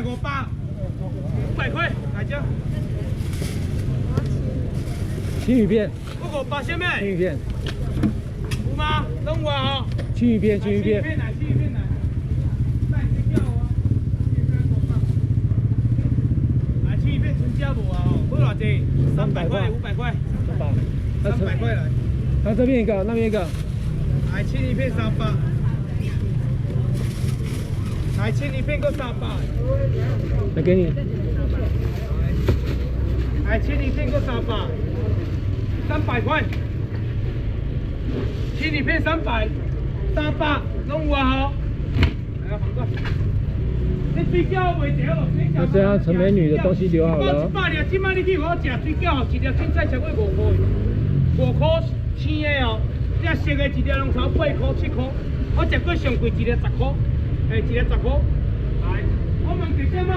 500块，来这。青鱼片，我500什么？青鱼片，有吗？等我哦。青鱼片，青鱼片。来，青鱼片来。来，青椒啊。来，青鱼片春椒无啊？哦，要偌济？300块，500块。300块来。那这边一个，那边一个。来，青鱼片300。来，青鱼片够300。来给你。来，青鱼片够300。300块。青鱼片300，弄有啊吼。来啊，放过。这水饺袂着咯，水饺。那这样陈美女的东西留好了。100粒，今摆你去我食水饺，一粒凊彩超过5块，5块青的哦。你啊熟的一粒拢差8块、7块，我食过上贵一粒10块，一粒10块。来，我问一下卖。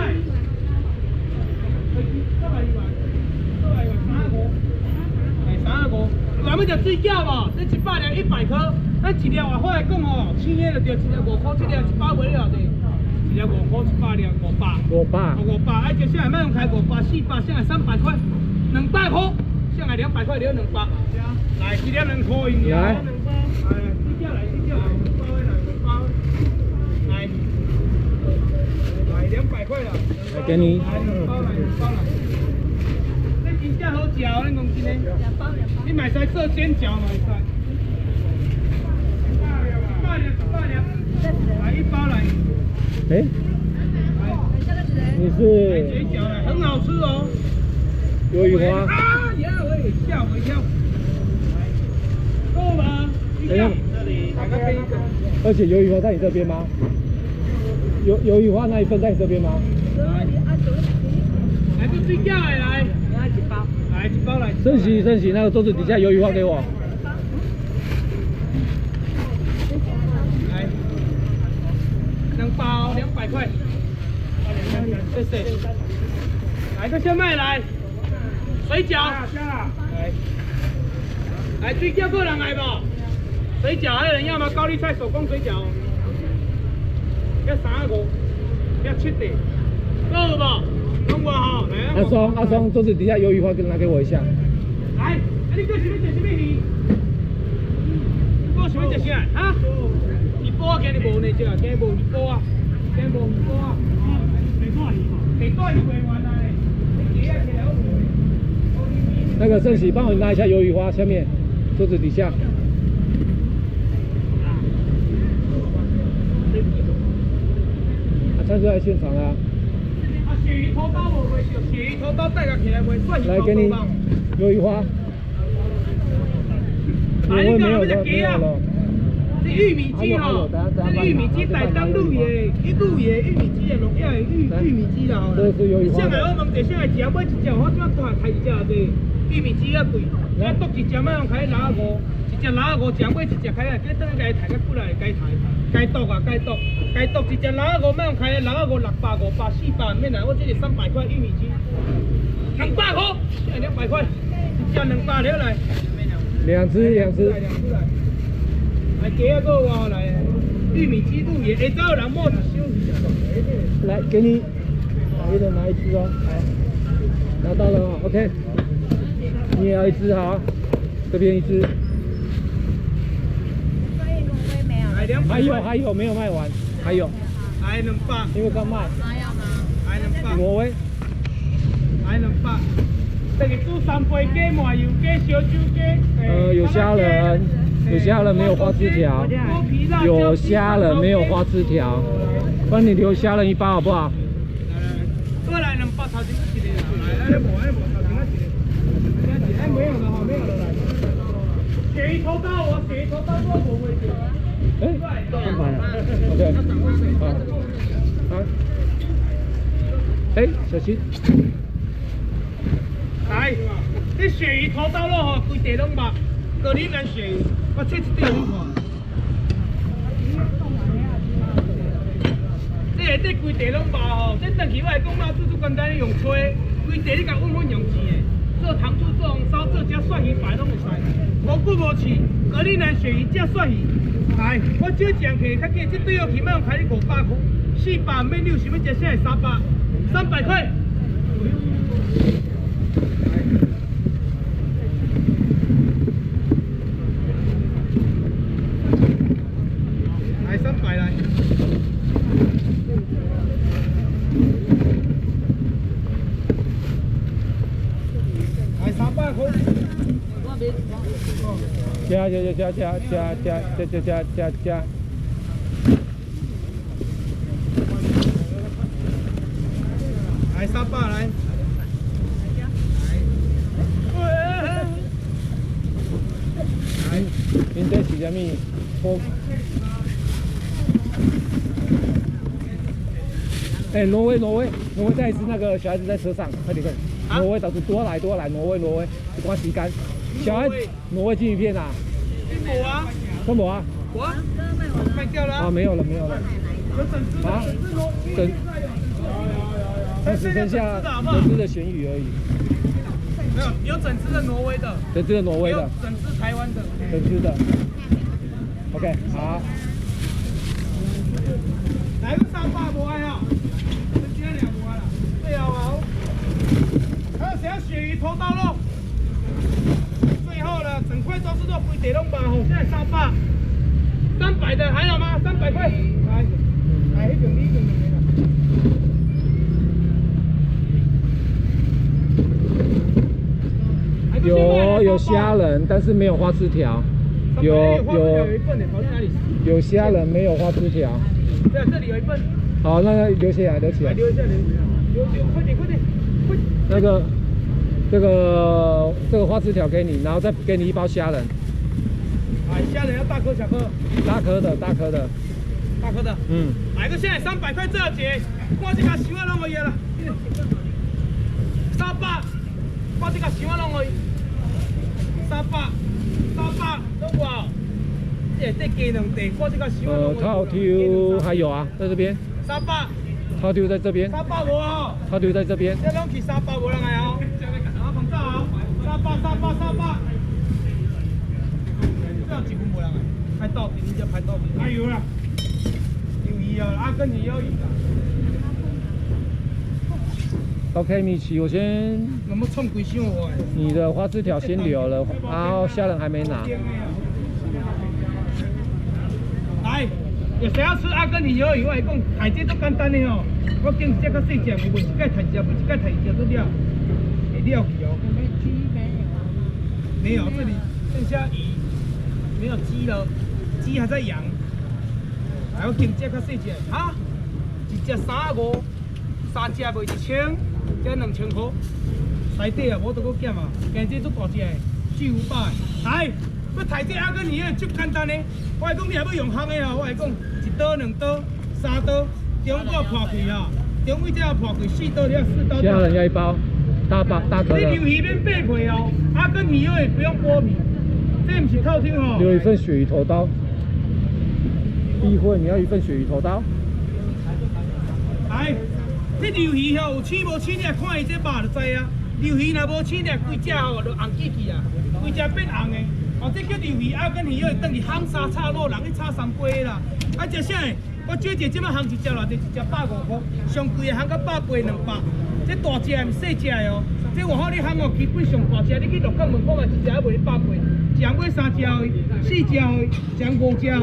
325，咱们食水饺无？这100粒100颗，咱一粒话好来讲哦，青的就着一粒5块，这粒100袂了的，一粒5块100粒500。500，哎，就上来卖用开500、400，上来300块，200块，上来200块了200。来，一粒2块银了。来，水饺来，2包的来，2包。来，200块了。来给你。来，2包来。这真正好食哦，你讲真的。2包。你买使做煎饺嘛？使。100粒。来1包来。哎，你是？煎饺来，很好吃哦。鱿鱼花。啊呀，喂，吓我一跳。够吗？这里，哪个边？而且鱿鱼花在你这边吗？鱿鱼花那一份在你这边吗？来个水饺的来。来1包。来1包来。升旗，那个桌子底下鱿鱼花给我。来，2包200块。谢谢。来个小麦来。水饺。来水饺个人来不？水饺还有人要吗？高丽菜手工水饺。要35，要7碟。够有无？弄我吼，来。阿松，桌子底下鱿鱼花拿给我一下。来，你个想要食什么鱼？我想要食啥？哈？鱼煲今日无呢，这今日无鱼煲啊，今日无鱼煲啊。地大鱼袂完来，你几啊起来？那个盛喜，帮我拿一下鱿鱼花，下面桌子底下。他是在现场啊。鳕鱼头刀无袂着，鳕鱼头刀带个起来袂算鱼头刀。来给你鱿鱼花。来，你讲我只鸡啊？这玉米鸡哦，这玉米鸡台东鹿野玉米鸡啊，龙眼玉米鸡啦吼。这是鱿鱼花。上来我问一下，食买一只，我怎大开一只这玉米鸡啊贵，我剁一只卖用开65，一只65，食买一只开啊，这等下该抬个过来该抬，该剁啊该剁，一只65卖用开65 600 500 400免来，我这里300块玉米鸡，200块，现在200块，一只200了来。两只。来鸡啊个哇来，玉米鸡肚也，下早有人摸一箱。来给你，一人拿一只哦，好，拿到了哦 ，OK。你也要一只好，这边一只。还有没有卖完？还有。还200。因为刚卖。还200。挪威。还200。这个煮3杯鸡、麻油鸡、烧酒鸡。有虾仁，没有花枝条。有虾仁没有花枝条，帮你留虾仁1包好不好？过来2包，头前一个来，无头前一个。没有了哈，没有了来。鳕鱼头刀我无会做。翻盘了 ，OK， 好，小心。来，这鳕鱼头刀咯吼，规地拢肉，个你咱鳕鱼，我切一条你看。这下底规地拢肉吼，这等起我来讲肉煮简单，你用吹，规地你甲温用钱的，做糖醋、做红烧、做加蒜鱼排拢会使。无久无去，格里兰鳕鱼加蒜鱼。来，我少讲客，较价这对我起码开你500块，400免6，想要食啥？300块。来300来。来300块。加，来300来。您这是什么？哎，挪威，再一次那个小孩子在车上，快点。挪威，多来，挪威，不关时间。小孩，挪威金鱼片啊？没啊。都没啊？我卖掉了。啊，没有了。有整只的。啊？只剩下整只的咸鱼而已。没有，有整只的挪威的。整只的挪威的。整只台湾的。整只的。OK， 好。来个300无爱哦，这几两无爱啦。最后啊，还有谁要鳕鱼头刀肉？最后了，整块都是肉，规地拢8吼，现在300的还有吗？300块，来，一种没了。有虾仁，但是没有花枝条。有虾仁，没有花枝条。对，这里有一份。好，那留起来。留一下，快点。那个，这个花枝条给你，然后再给你1包虾仁。哎，虾仁要大颗小颗？大颗的。大颗的。嗯。买个虾仁300块，这要结，我这个10万弄可以了。300，我这个10万弄可以。300，都哇！这鸡两地，我这个10万弄可以。套丢还有啊，在这边。300。套丢在这边。300无哦。套丢在这边。这拢去300无人来哦。啊，放走哦。300。这样几分无人来？拍到底，你就拍到底。还有啦。有鱼啊，阿根廷有鱼啊。OK， 米奇，我先。有没有冲鬼箱我？你的花枝条先留了，然后虾仁还没拿。来，有谁要吃阿根廷鱿鱼？我来讲，海这都简单的哦。我今日较细只，我一盖台只，一盖台只都了，会了去哦。没有，这里剩下鱼，没有鸡了，鸡还在养。来，我今日较细只，哈，一只35，3只卖1000，这2000块。内底啊，无得搁减啊，今日足大只的，400。来。要抬这阿根廷的足简单的，我来讲你还要用烘的哦，我来讲1刀、2刀、3刀，中我破开哈，中尾这要破开4刀，你要4刀。虾仁要1包，大颗的。你鱿鱼免剥皮哦，阿根廷鱿鱼不用剥皮，这不是套厅哦。留一份鳕鱼头刀。避讳你要一份鳕鱼头刀。来，这鱿鱼吼有青无青，你看伊这肉就知啊。鱿鱼若无青，你规只吼就红起去啊，规只变红的。哦，这叫鱿鱼，阿根廷鱿鱼，等于夯沙炒肉，人去炒3杯啦。啊，食啥的？我少一即摆夯一只偌济，一只150块，上贵的夯到100杯200。这大只的，细只的哦。这外口你夯哦，基本上大只，你去鹿港门口嘛，一只还卖100杯。上买3只的，4只的，上5只的，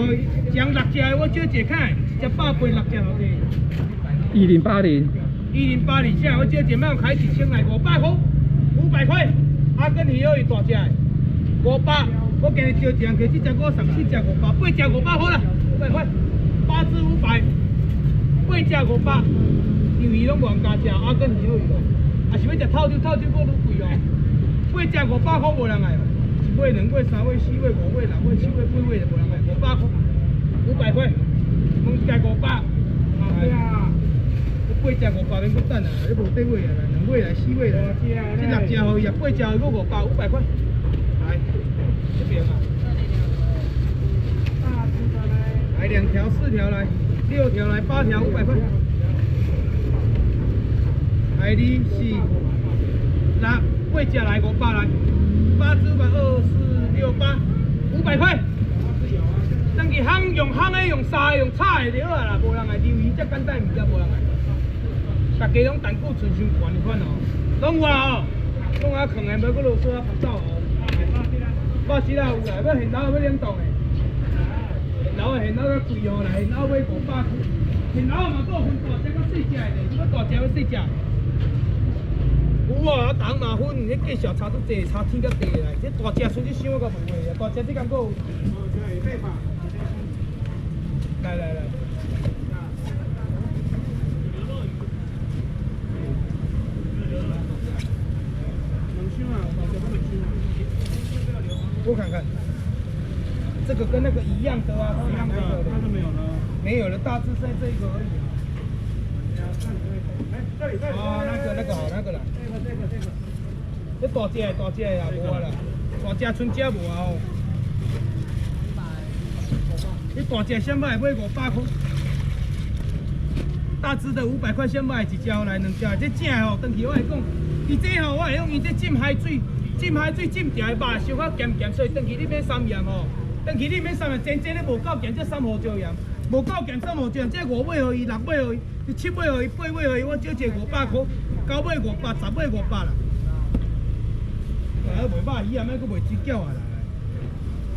上6只的，我少一看，一只100杯6只偌济。1080。1080，现在我少一摆开1000来500块，500块。阿根廷鱿鱼大只的，500。我今日招一人客，这只我送4只500，8只500好啦，500块，8只500，8只500，鱿鱼拢无人加食，阿根廷鱿鱼哦，啊是要食套酒搁愈贵哦，8只500块无人来哦，1尾、2尾、3尾、4尾、5尾、6尾、7尾、8尾就无人来，500块，500块，2只500，哎呀，8只500免搁等啊，你无底尾啊，2尾来4尾来，这6只互伊啊，8只搁500块，来。这边啊，来2条、4条来，6条来，8条500块。来2、4、6、8 8只来500来，8只500，2、4、6、8，500块。等去烘用烘的、用杀的、用炒的就好啦，无人来鱿鱼，遮简单物件无人来。大家拢胆固醇伤悬款哦，拢有啊吼，拢啊藏的，无搁啰嗦啊拍走哦。80啦有啦，要现捞要冷冻的，现捞的现捞较贵哦啦，现捞买500，现捞嘛搁有分大只甲细只的，要大只要细只。有啊，重嘛分，迄计小差足济，差天甲地来。这大只剩只想我甲袂会啊，大只这敢搁有。来来来。我看看，这个跟那个一样的啊，一样的。但是没有了。没有了，大致在这个而已。哦，那个好，那个啦。这大只的啊，无啊啦，大只剩只无啊哦。这大只先买买500块，大只的500块先买一只来2只，这正的吼，回去我来讲，伊这吼我会用伊这浸海水浸掉的肉烧较咸咸，所以回去你免3盐吼，回去你免3盐，真你无够咸，这3胡椒盐，无够咸3胡椒盐，这5尾互伊，6尾互伊，7尾互伊，8尾互伊，我少一个500块，9尾500，10尾500啦。啊，卖肉鱼啊，免搁卖水饺啊啦。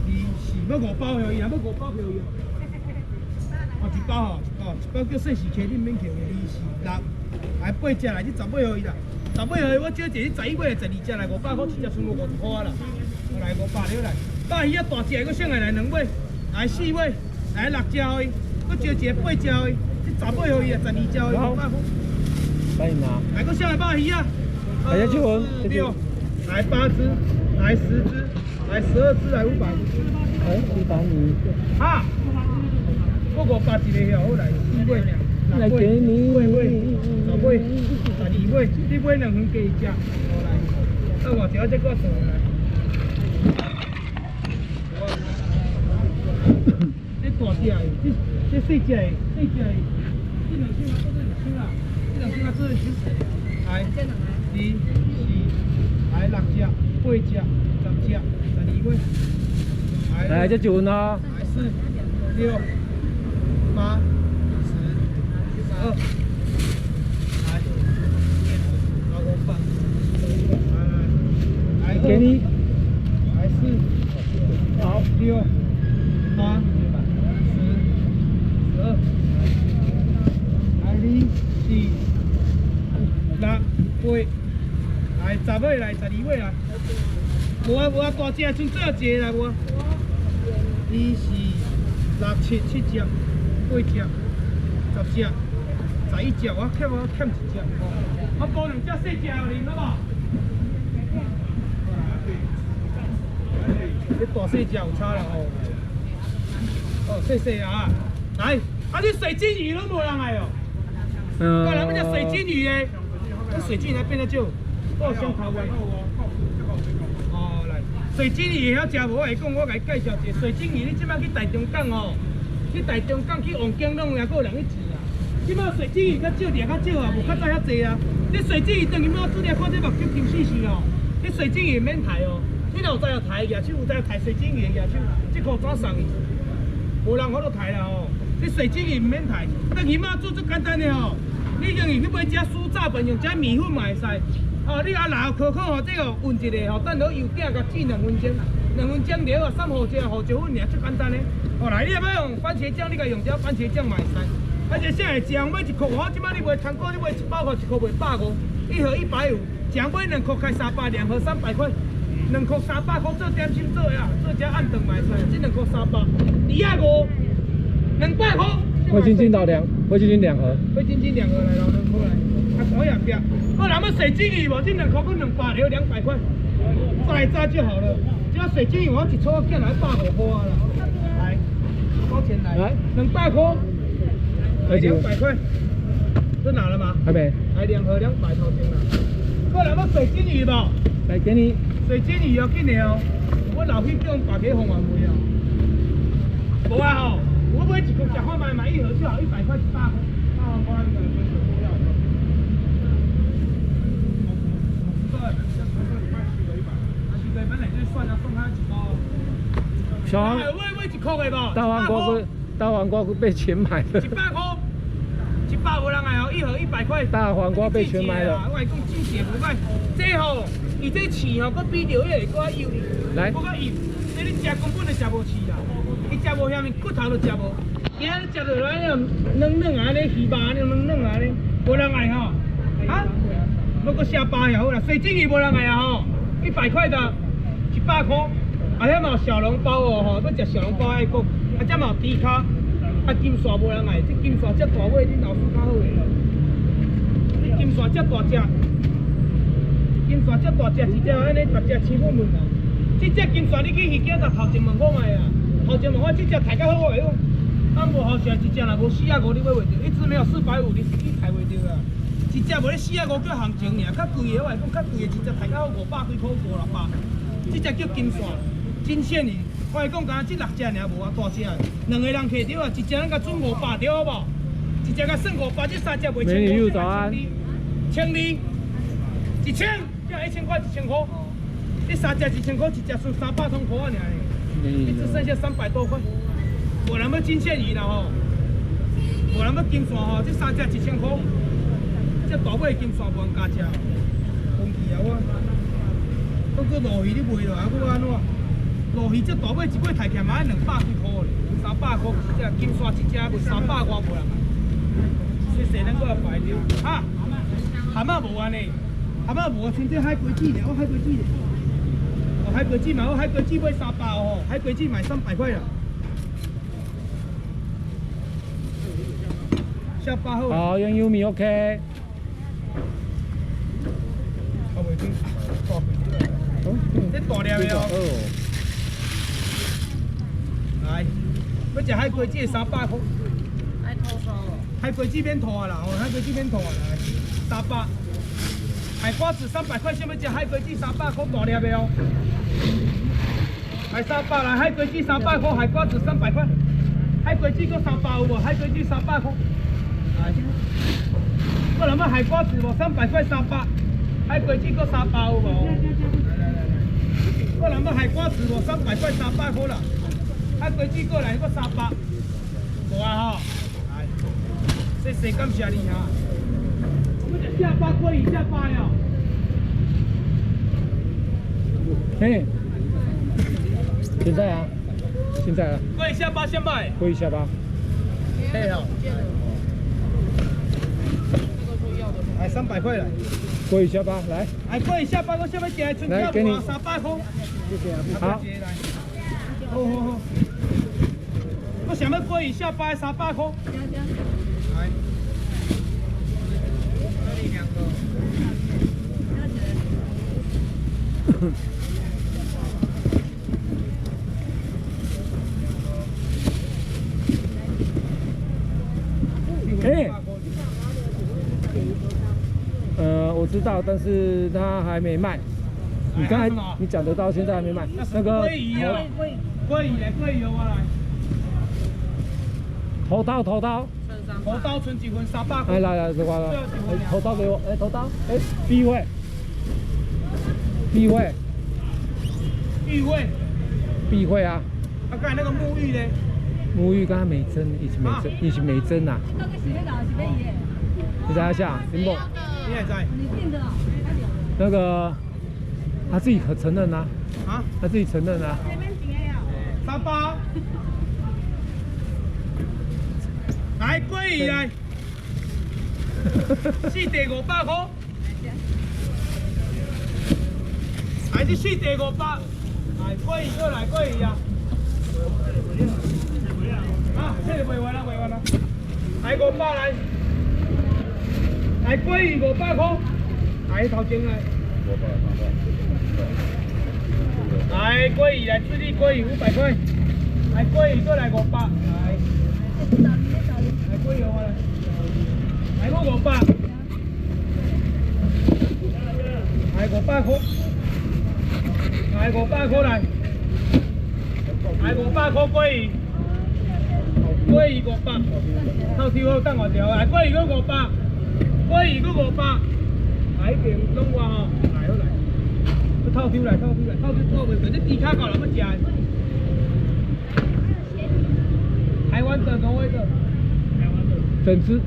24要5包互伊啊，要5包互伊。哦，1包吼，1包叫细时客，你免客24、6，来8只来，你10尾互伊啦。10尾互伊，我少一个11尾12只来500块，一只剩50块啦。来500了来，肉鱼啊大只，我剩下来2尾，来4尾，来6只互伊，我少一个8只互伊，这10尾互伊啊12只互伊500块。帮你拿。来，我剩下肉鱼啊。大家去闻。6，来8只，来10只，来12只，来500。哎，你把你。啊！我500一个好来4尾，来给你。10尾，12尾，你买2份加一只，好来。啊，我只要这个做来。这大只的，这细只的，这2箱啊，这2箱啊，这2箱。来，2、4，来6只、8只、10只、12尾。来，这就闻啊。来4、6、8、10、12。来，给你。来4、好6、8、10、12。来2、4、6、8。来10尾来12尾来。无啊，大只剩最后一个来无？ 2、4、6、7，7只、8只、10只、11只，我欠1只，我补2只细只互你，好无？这大细只有差啦吼。哦，细啊！来，啊你水晶鱼拢无人来哦。我人要食水晶鱼的，这水晶鱼来变得少，我先头位。哦，来。 水晶鱼晓食无？我来讲，我甲你介绍一个水晶鱼。你即摆去台中港哦，去台中港去王景拢也阁有人去饲啊。即摆水晶鱼较少，掠较少啊，无较早遐济啊。这水晶鱼等于我煮掠看这目睭金死死哦。这水晶鱼免抬哦，你若有知道抬举手，有知道抬水晶鱼的举手，这块怎送伊？无人好多抬啦哦。这水晶鱼唔免抬，等鱼仔煮最简单的哦。你用伊去买一只酥炸粉，用只米粉嘛会使。 哦，你啊拿可可吼，这个อุ่一下吼，等落油鼎甲煮2分钟，2分钟了啊，3胡椒粉尔，最简单的。哦，来，你要用番茄酱，你甲用只番茄酱嘛会使。而且现在酱买1块，我即摆你卖通过，你卖100块，1块卖150，一盒150，酱买2块开300，2盒300块，2块300块做点心做呀，做只暗顿嘛会使，这2块300，250，200块。灰晶晶到2，灰晶晶2盒。灰晶晶2盒来，老2块来。 啊，好样边，我那么水晶鱼无，这2块跟200了200块，炸就好了。只要水晶鱼我一撮见来150块啦。来，包钱来，200块，来200块，这拿了吗？还没。来2盒200头前啦。我那么水晶鱼无？来给你。水晶鱼要紧的哦，我老去叫白给红丸梅哦。无啊吼，我买1块吃看买1盒就好，100块100块。小黄买1块的无？大黄瓜被全买了。100块，100无人爱哦，一盒100块。大黄瓜被全买了。我讲真邪无歹，这吼，伊这刺吼，佮比着迄个佮油，来，佮油，这你食根本就食无刺啦，伊食无遐物骨头都食无。今日食落来那嫩嫩啊，咧鱼肉啊，嫩嫩啊咧，无人爱吼，啊，要搁下巴也好啦，水晶鱼无人爱啊吼，100块的，100块，啊遐嘛有小笼包哦吼，要食小笼包爱讲，啊这嘛有猪脚，啊金沙无人爱，这金沙这大尾，恁老师较好诶，这金沙这大只，金沙这大只，一只安尼大只青粉粉啊，这只金沙你去鱼街甲头前问看卖啊，头前问看这只抬较好诶哟。啊，无好食一只啦，无450你买袂着，一只没有450，你抬袂着啦。一只无咧450叫行情尔，较贵的我来讲较贵的一只抬到500几块500-600，这只叫金线，金线鱼。我来讲，敢这6只尔无啊大只的，2个人摕着啊，一只咱甲准500着好无？一只甲算500，这3只卖美女早安，1200，1000，叫1000块1000块，这3只1000块，一只算300多块尔呢，一只剩下300多块。无人要金线鱼啦吼，无人要金线吼，这3只1000块，这大尾金线无人加食，风气啊我。当做鲈鱼你卖落，还佫安怎？鲈鱼这大尾一尾抬起来嘛要200几块咧，300块一只，金线一只卖300外无人买。所以谁能够来摆着？啊，蛤蟆无安尼，蛤蟆无，像这海龟子咧，我海龟子咧，哦海龟子嘛，我海龟子卖300哦，海龟子卖300块啦。下巴好。好，用优米 OK。这大粒的哦。来，要食海龟子300块。爱吐沙哦。海龟子免吐啊啦，哦，海龟子免吐啊来，300。海瓜子300块，想要食海龟子300块大粒的哦。来300来，海龟子300块，海瓜子300块。海龟子搁300有无？海龟子300块。我諗下海瓜子喎，300塊300，海龜子個300有無？我諗下海瓜子喎，300塊300塊啦，海龜子過來個300，無啊吼，來，謝謝感謝你哈。下巴可以下巴呀。嘿，现在啊，现在啊，可以下巴先卖，可以下巴。嘿哦。来300块来，过一下吧，来。来过一下吧，我下面加春饺无300块。谢谢啊，好。好好好。我想要过一下吧300块。来。这里2个。哎。我知道，但是它还没卖。你刚才你讲得到，现在还没卖。那个鲑鱼啊，鲑鱼来，鲑鱼我来。头刀，头刀存几分300块。来，这块了。头刀给我，头刀，B位。避讳啊。啊，刚才那个沐浴呢？沐浴刚才没蒸，已经没蒸啦。你等一下，林某。你也在？那个他自己可承认啊。啊？他自己承认啊。300。来鲑鱼来。四地500块。来这四地500。来鲑鱼过来鲑鱼啊。啊，这个卖完了。来500来。来鲑鱼500块，来头前来。来鲑鱼来，处理鲑鱼500块。来鲑鱼过来500，来。来鲑鱼我来。来我500。来500块。来500块来。来500块鲑鱼。鲑鱼500。透抽好等我条，来鲑鱼搁500。鲑鱼搁500，来边拢我吼，来好来，去透抽来，透抽袂袂，这猪脚够人要食。台湾的、挪威的，整只。